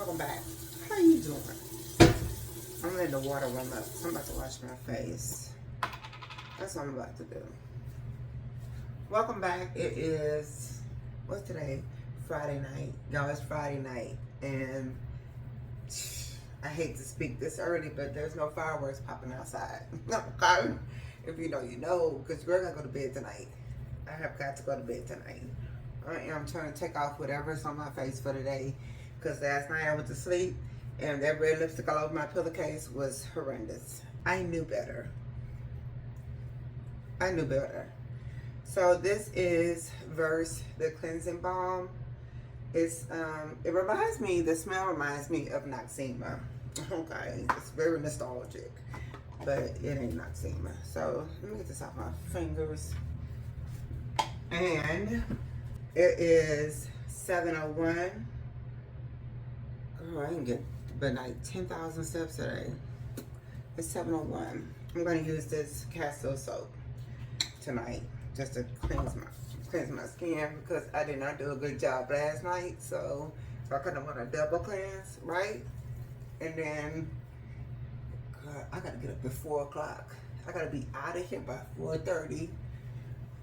Welcome back. How you doing? I'm letting the water warm up. I'm about to wash my face. That's what I'm about to do. Welcome back. It is, what's today? Friday night. Y'all, it's Friday night. And I hate to speak this early, but there's no fireworks popping outside. Okay? If you know, you know, because we're going to go to bed tonight. I have got to go to bed tonight. I am trying to take off whatever's on my face for today. Because last night I went to sleep and that red lipstick all over my pillowcase was horrendous. I knew better. I knew better. So this is Verse, the cleansing balm. It's it reminds me, the smell reminds me of Noxema. Okay, it's very nostalgic, but it ain't Noxema. So let me get this off my fingers. And it is 7:01. Oh, I didn't get but like 10,000 steps today. It's 7:01. I'm gonna use this castor soap tonight just to cleanse my skin because I did not do a good job last night. So I kind of want to double cleanse, right? And then God, I gotta get up at 4 o'clock. I gotta be out of here by 4:30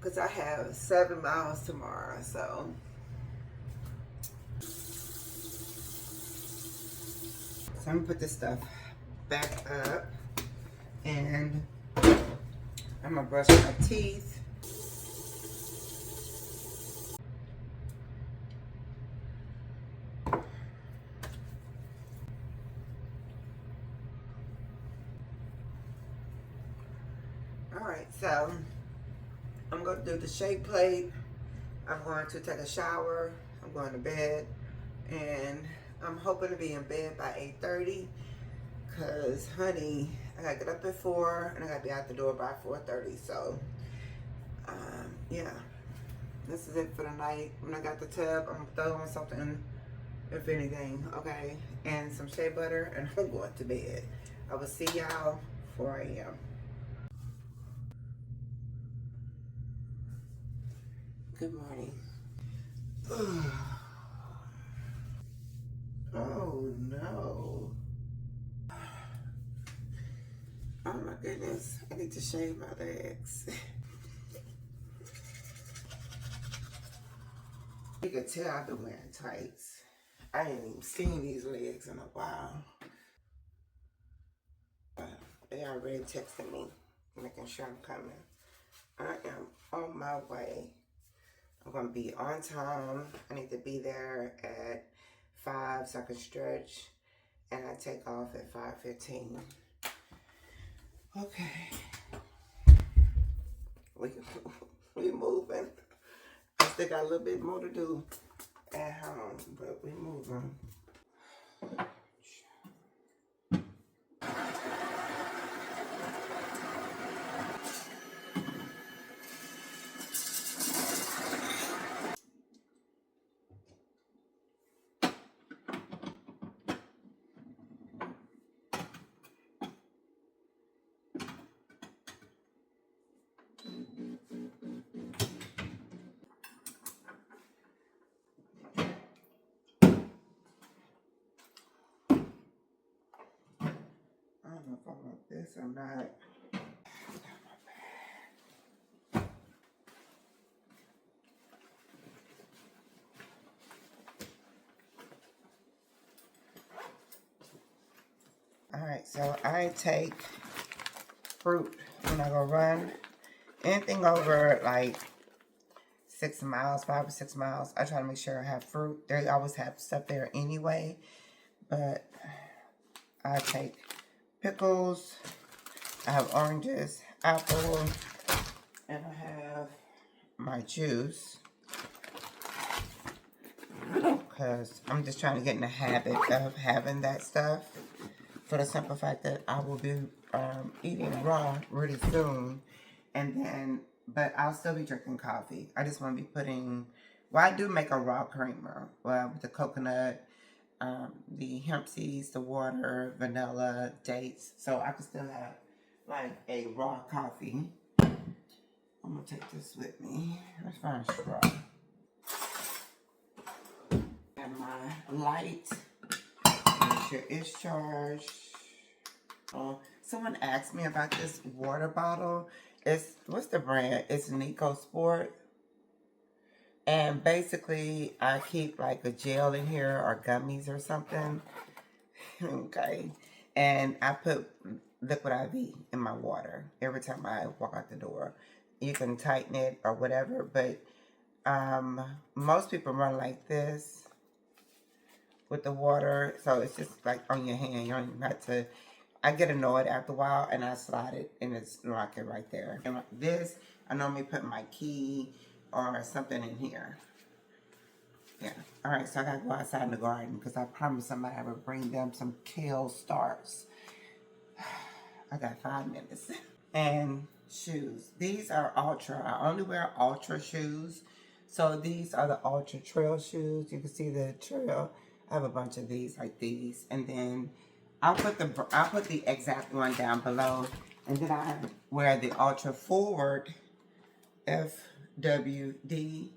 because I have 7 miles tomorrow. So I'm gonna put this stuff back up and I'm gonna brush my teeth. Alright, so I'm gonna do the shake plate. I'm going to take a shower. I'm going to bed. And I'm hoping to be in bed by 8:30. Cause honey, I gotta get up at 4 and I gotta be out the door by 4:30. So yeah. This is it for the night. When I got the tub, I'm throwing something, if anything, okay? And some shea butter and I'm going to bed. I will see y'all 4 a.m. Good morning. Oh no. Oh my goodness. I need to shave my legs. You can tell I've been wearing tights. I ain't even seen these legs in a while. They already texted me, making sure I'm coming. I am on my way. I'm gonna be on time. I need to be there at 5 so I can stretch, and I take off at 5:15. Okay, we moving. I still got a little bit more to do at home, but we moving. I don't know if I want this or not. Alright, so I take fruit when I go run. Anything over like 6 miles, 5 or 6 miles, I try to make sure I have fruit. They always have stuff there anyway, but I take pickles, I have oranges, apple, and I have my juice. Because I'm just trying to get in the habit of having that stuff. For the simple fact that I will be eating raw really soon. And then, but I'll still be drinking coffee. I just want to be putting, well, I do make a raw creamer. Well, with the coconut, the hemp seeds, the water, vanilla, dates. So I can still have like a raw coffee. I'm going to take this with me. Let's find a straw. And my light sure it's charged. Someone asked me about this water bottle. What's the brand? It's Nico Sport. And basically, I keep like a gel in here or gummies or something. Okay. And I put liquid IV in my water every time I walk out the door. You can tighten it or whatever, but most people run like this with the water. So it's just like on your hand. You don't even have to. I get annoyed after a while and I slide it and it's lock it right there. And like this, I normally put my key or something in here. Yeah. All right, so I gotta go outside in the garden because I promised somebody I would bring them some kale starts. I got 5 minutes. And shoes. These are Ultra. I only wear Ultra shoes. So these are the Ultra Trail shoes. You can see the trail. I have a bunch of these like these. And then I'll put the exact one down below. And then I wear the Ultra Forward FWD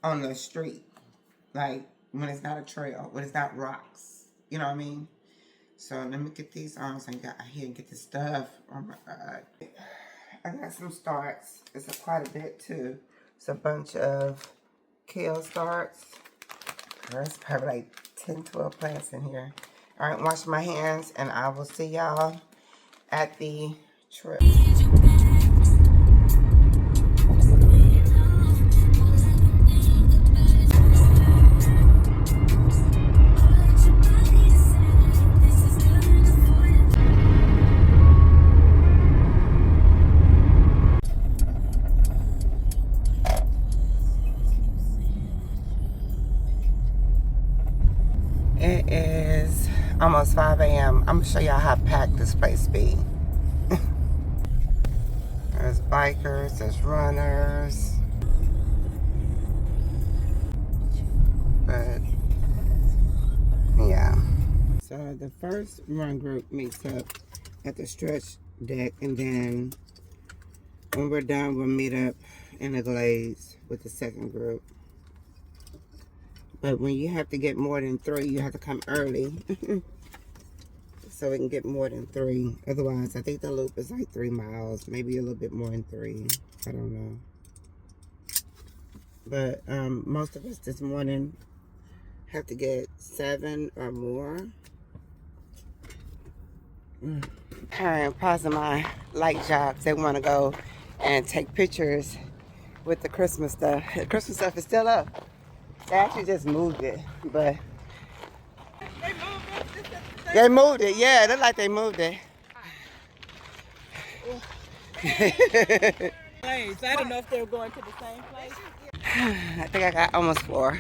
on the street. Like when it's not a trail, when it's not rocks. You know what I mean? So let me get these on so I can get here and get the stuff. Oh my God. I got some starts. It's quite a bit too. It's a bunch of kale starts. There's probably like 10, 12 plants in here. All right, wash my hands and I will see y'all at the trip. It is almost 5 a.m. I'm gonna show y'all how packed this place be. There's bikers, there's runners. But yeah. So the first run group meets up at the stretch deck, and then when we're done, we'll meet up in the glaze with the second group. But when you have to get more than 3, you have to come early. So we can get more than 3. Otherwise, I think the loop is like 3 miles, maybe a little bit more than 3. I don't know. But most of us this morning have to get 7 or more. I'm pausing my light jobs. They want to go and take pictures with the Christmas stuff. The Christmas stuff is still up. They actually just moved it, but they moved it. Yeah, it looked like they moved it. I don't know if they were going to the same place. I think I got almost 4.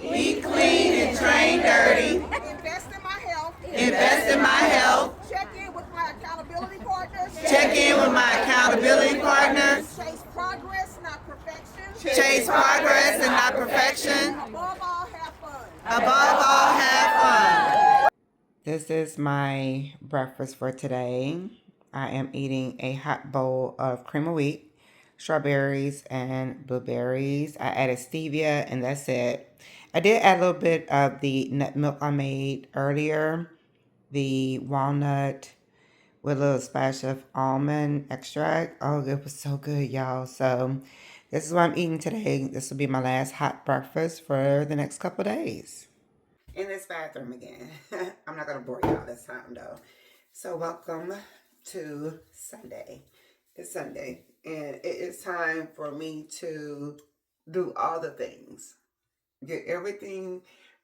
Eat clean and train dirty. Invest in my health. Invest in my health. Check in with my accountability partners. Check in with my accountability partners. Chase progress, not perfection. Chase progress and not perfection. Above all, have fun. Above all, have fun. This is my breakfast for today. I am eating a hot bowl of cream of wheat, strawberries, and blueberries. I added stevia, and that's it. I did add a little bit of the nut milk I made earlier, the walnut with a little splash of almond extract. Oh, it was so good, y'all. So this is what I'm eating today. This will be my last hot breakfast for the next couple days. In this bathroom again. I'm not going to bore y'all this time, though. So welcome to Sunday. It's Sunday, and it is time for me to do all the things. Get everything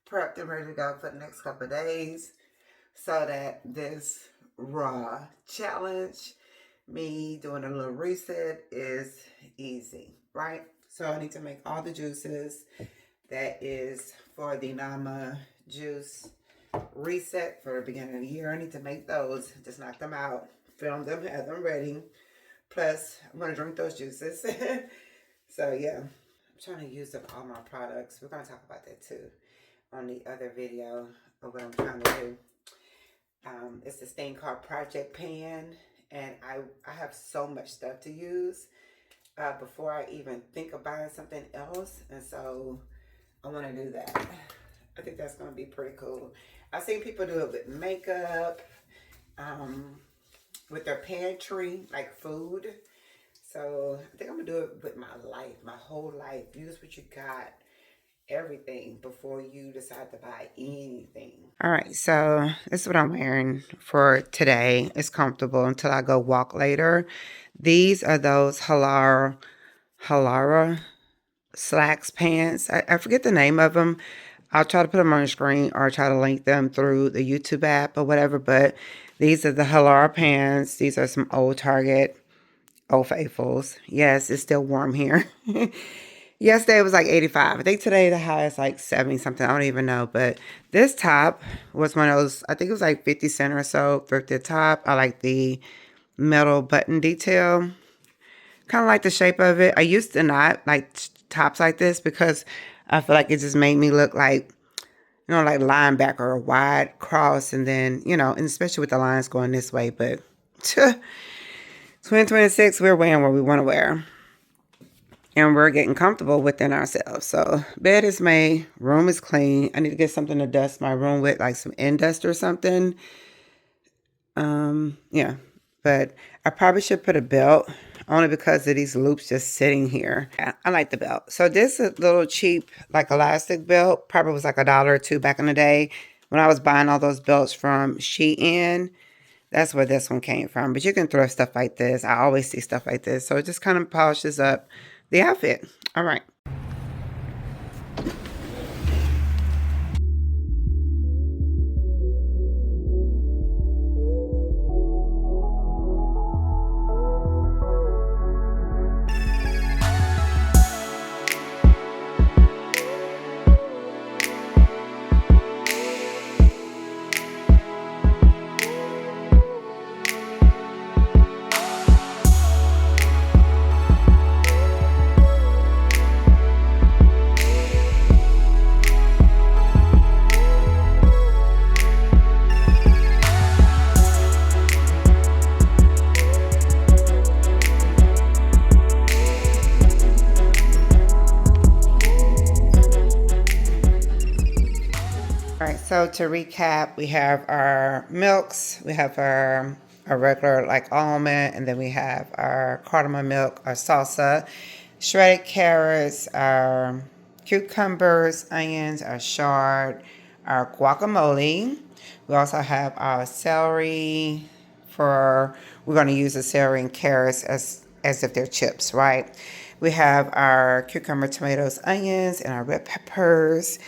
prepped and ready to go for the next couple of days so that this raw challenge, me doing a little reset, is easy, right? So I need to make all the juices. That is for the Nama juice reset for the beginning of the year. I need to make those, just knock them out, film them, have them ready. Plus, I'm going to drink those juices. So yeah, I'm trying to use up all my products. We're going to talk about that too on the other video of what I'm trying to do. It's this thing called Project Pan, and I have so much stuff to use before I even think of buying something else, and so I want to do that. I think that's going to be pretty cool. I've seen people do it with makeup, um, with their pantry, like food. So I think I'm gonna do it with my life, my whole life. Use what you got, everything before you decide to buy anything. All right, so this is what I'm wearing for today. It's comfortable until I go walk later. These are those Halara slacks pants. I forget the name of them. I'll try to put them on the screen or try to link them through the YouTube app or whatever. But these are the Halara pants. These are some old Target, Old Faithfuls. Yes, it's still warm here. Yesterday it was like 85. I think today the high is like 70 something. I don't even know. But this top was one of those, I think it was like 50 cents or so. Thrifted top. I like the metal button detail. Kind of like the shape of it. I used to not like tops like this because I feel like it just made me look like, like linebacker or wide cross. And then, and especially with the lines going this way. But 2026, we're wearing what we want to wear. And we're getting comfortable within ourselves. So bed is made, room is clean. I need to get something to dust my room with, like some Indust or something. Yeah. But I probably should put a belt only because of these loops just sitting here. I like the belt. So this is a little cheap, like elastic belt. Probably was like $1 or $2 back in the day when I was buying all those belts from Shein. That's where this one came from. But you can throw stuff like this. I always see stuff like this. So it just kind of polishes up the outfit. All right. All right, so to recap, we have our milks, we have our regular like almond, and then we have our cardamom milk, our salsa, shredded carrots, our cucumbers, onions, our chard, our guacamole. We also have our celery we're going to use the celery and carrots as if they're chips, right? We have our cucumber, tomatoes, onions, and our red peppers.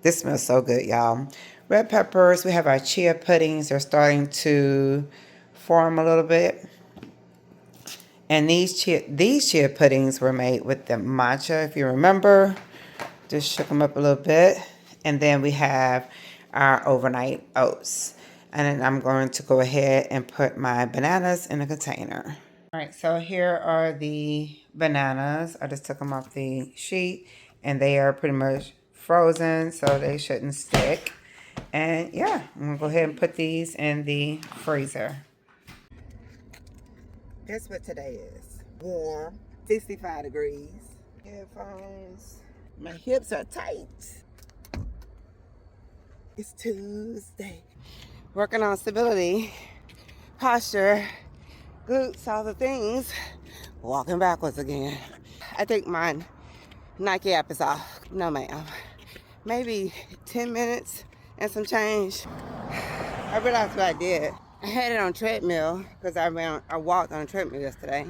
This smells so good, y'all. Red peppers. We have our chia puddings. They're starting to form a little bit. And these chia puddings were made with the matcha, if you remember. Just shook them up a little bit. And then we have our overnight oats. And then I'm going to go ahead and put my bananas in a container. All right, so here are the bananas. I just took them off the sheet, and they are pretty much frozen, so they shouldn't stick. And yeah, I'm gonna go ahead and put these in the freezer. Guess what today is? Warm, 65 degrees. Headphones. My hips are tight. It's Tuesday. Working on stability, posture, glutes, all the things. Walking backwards again. I think my Nike app is off. No, ma'am. Maybe 10 minutes and some change. I realized what I did. I had it on treadmill because I walked on a treadmill yesterday,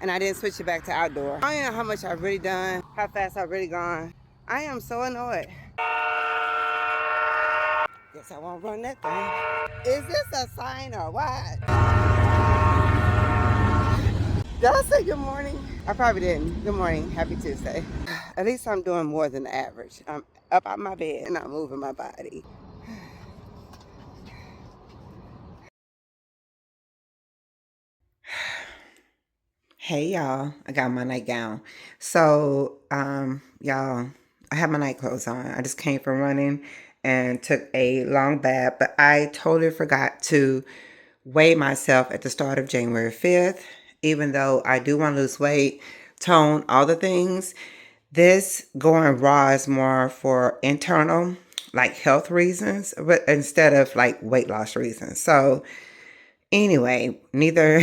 and I didn't switch it back to outdoor. I don't know how much I've really done, how fast I've really gone. I am so annoyed. Guess I won't run that thing. Is this a sign or what? Did I say good morning? I probably didn't. Good morning. Happy Tuesday. At least I'm doing more than the average. I'm up out my bed and I'm moving my body. Hey y'all, I got my nightgown. So, y'all, I have my night clothes on. I just came from running and took a long bath, but I totally forgot to weigh myself at the start of January 5th. Even though I do want to lose weight, tone, all the things, this going raw is more for internal, like health reasons, but instead of like weight loss reasons. So anyway, neither,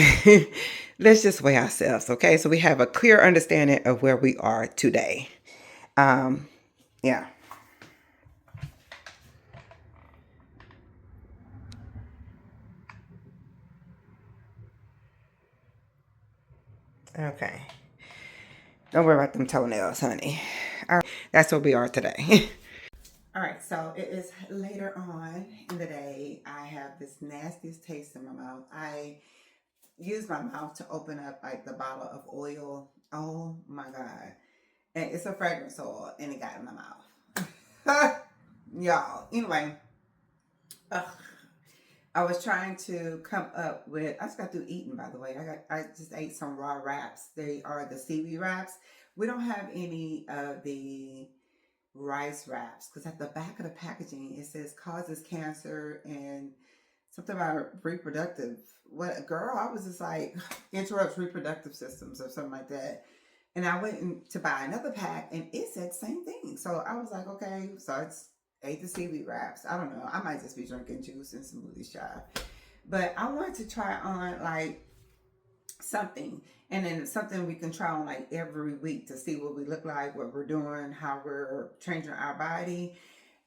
let's just weigh ourselves, okay? So we have a clear understanding of where we are today. Yeah. Okay. Don't worry about them toenails, honey. All right. That's where we are today. All right, so it is later on in the day. I have this nastiest taste in my mouth. I use my mouth to open up like the bottle of oil. Oh my God. And it's a fragrance oil and it got in my mouth. Y'all. Anyway, ugh, I was trying to come up with, I just got through eating, by the way. I just ate some raw wraps. They are the seaweed wraps. We don't have any of the rice wraps because at the back of the packaging it says causes cancer and something about reproductive. What, girl, I was just like interrupts reproductive systems or something like that. And I went to buy another pack and it said the same thing. So I was like, okay, so I ate the seaweed wraps. I don't know. I might just be drinking juice and smoothie shot. But I wanted to try on like something, and then something we can try on like every week to see what we look like, what we're doing, how we're changing our body.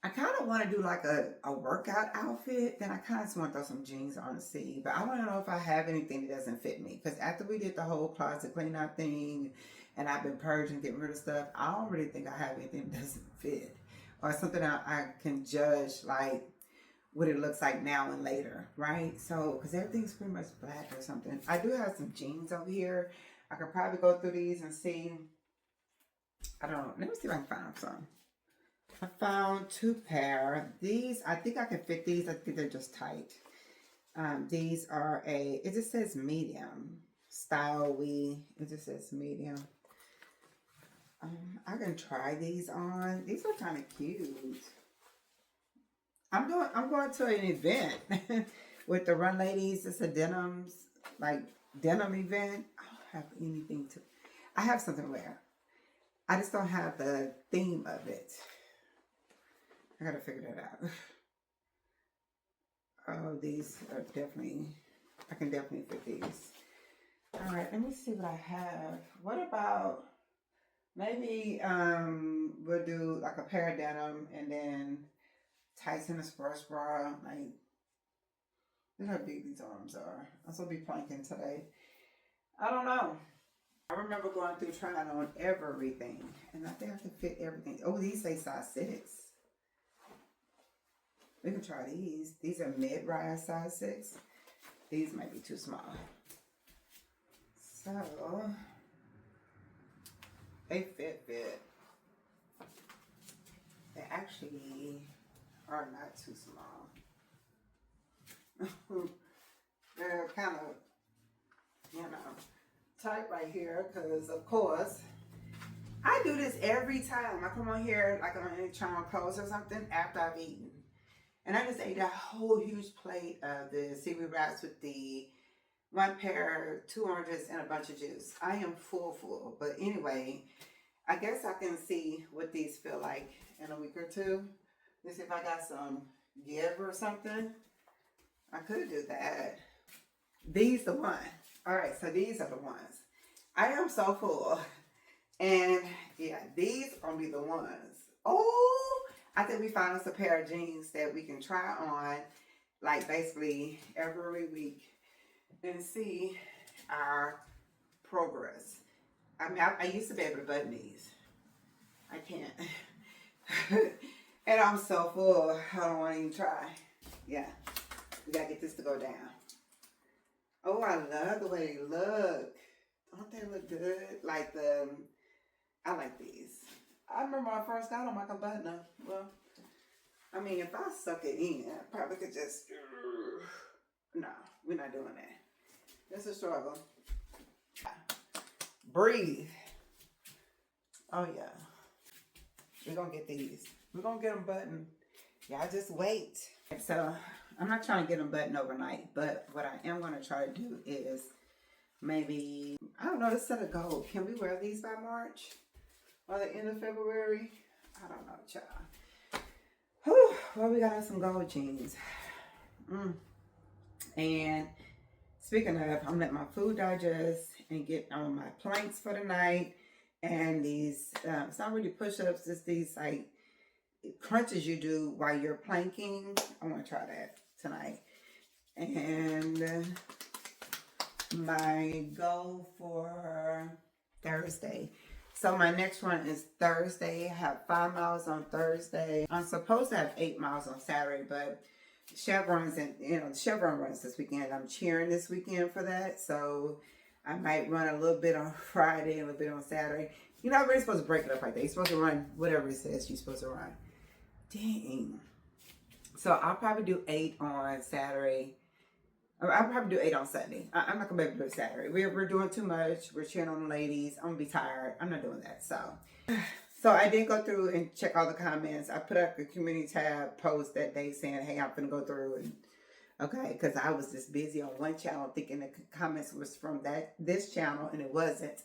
I kind of want to do like a workout outfit. Then I kind of just want to throw some jeans on to see. But I want to know if I have anything that doesn't fit me. Because after we did the whole closet clean out thing and I've been purging, getting rid of stuff, I don't really think I have anything that doesn't fit. Or something I can judge like what it looks like now and later, right? So, because everything's pretty much black or something. I do have some jeans over here. I could probably go through these and see. I don't know. Let me see if I can find some. I found two pair. These, I think I can fit these. I think they're just tight. These are it just says medium. Style it just says medium. I can try these on. These are kind of cute. I'm going to an event with the Run Ladies. It's a denim event. I don't have anything to. I have something to wear. I just don't have the theme of it. I gotta figure that out. Oh, these are definitely. I can definitely fit these. All right, let me see what I have. What about maybe we'll do like a pair of denim and then tights in a sports bra. Like, look how big these arms are. I'm supposed to be planking today. I don't know. I remember going through trying on everything, and I think I can fit everything. Oh, these say size 6. We can try these. These are mid-rise size 6. These might be too small. So, they fit. They actually are not too small. They're kind of, tight right here because, of course, I do this every time I come on here, like I'm trying on clothes or something after I've eaten. And I just ate a whole huge plate of the seaweed wraps with the 1 pear, 2 oranges, and a bunch of juice. I am full. But anyway, I guess I can see what these feel like in a week or two. Let's see if I got some give or something. I could do that. These the one. All right, so these are the ones. I am so full. And yeah, these are gonna be the ones. Oh, I think we found us a pair of jeans that we can try on, like basically every week and see our progress. I mean, I used to be able to button these. I can't. And I'm so full, I don't want to even try. Yeah, we gotta get this to go down. Oh, I love the way they look. Don't they look good? Like I like these. I remember when I first got them, I could button them. Well, I mean, if I suck it in, I probably could just. No, we're not doing that. It's a struggle. Breathe. Oh, yeah. We're going to get these. We're going to get them buttoned Y'all just wait. So I'm not trying to get them buttoned overnight, but what I am going to try to do is maybe, I don't know, let's set a goal. Can we wear these by March or the end of February? I don't know, child. Whew, well, we got on some gold jeans. And speaking of, I'm letting my food digest and get on my planks for the night. And these, it's not really push-ups, it's these like crunches you do while you're planking. I want to try that tonight. And my goal for Thursday. So my next one is Thursday. I have 5 miles on Thursday. I'm supposed to have 8 miles on Saturday, but Chevrons and the Chevron runs this weekend. I'm cheering this weekend for that, so I might run a little bit on Friday and a little bit on Saturday. You're not really supposed to break it up like that. You're supposed to run whatever it says you're supposed to run. Dang. So I'll probably do 8 on Saturday. I'll probably do 8 on Sunday. I'm not gonna be able to do it Saturday. We're doing too much. We're cheering on the ladies. I'm gonna be tired. I'm not doing that. So I did go through and check all the comments. I put up a community tab post that day saying, hey, I'm gonna go through and okay, because I was just busy on one channel thinking the comments was from this channel, and it wasn't.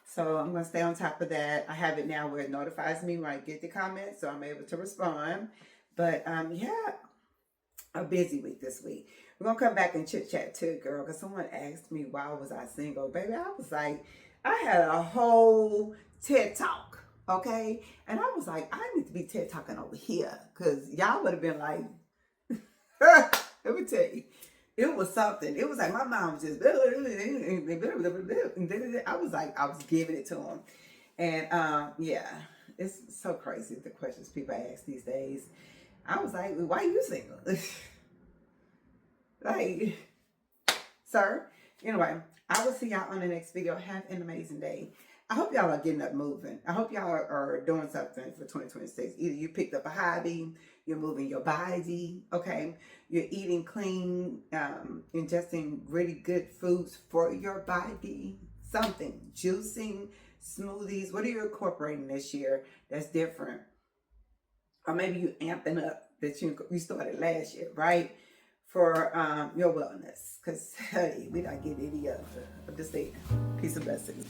So I'm gonna stay on top of that. I have it now where it notifies me when I get the comments, so I'm able to respond. But yeah, a busy week this week. We're gonna come back and chit chat too, girl, because someone asked me why was I single. Baby, I was like, I had a whole TED talk, okay? And I was like, I need to be TED talking over here, because y'all would have been like, let me tell you, it was something. It was like my mom was just, I was like, I was giving it to him. And yeah, it's so crazy the questions people ask these days. I was like, why are you single? Like, sir. Anyway, I will see y'all on the next video. Have an amazing day. I hope y'all are getting up moving. I hope y'all are doing something for 2026. Either you picked up a hobby, you're moving your body, okay? You're eating clean, ingesting really good foods for your body. Something, juicing, smoothies. What are you incorporating this year that's different? Or maybe you amping up that you started last year, right? For your wellness. Because, hey, we don't get any of the state. Peace and blessings.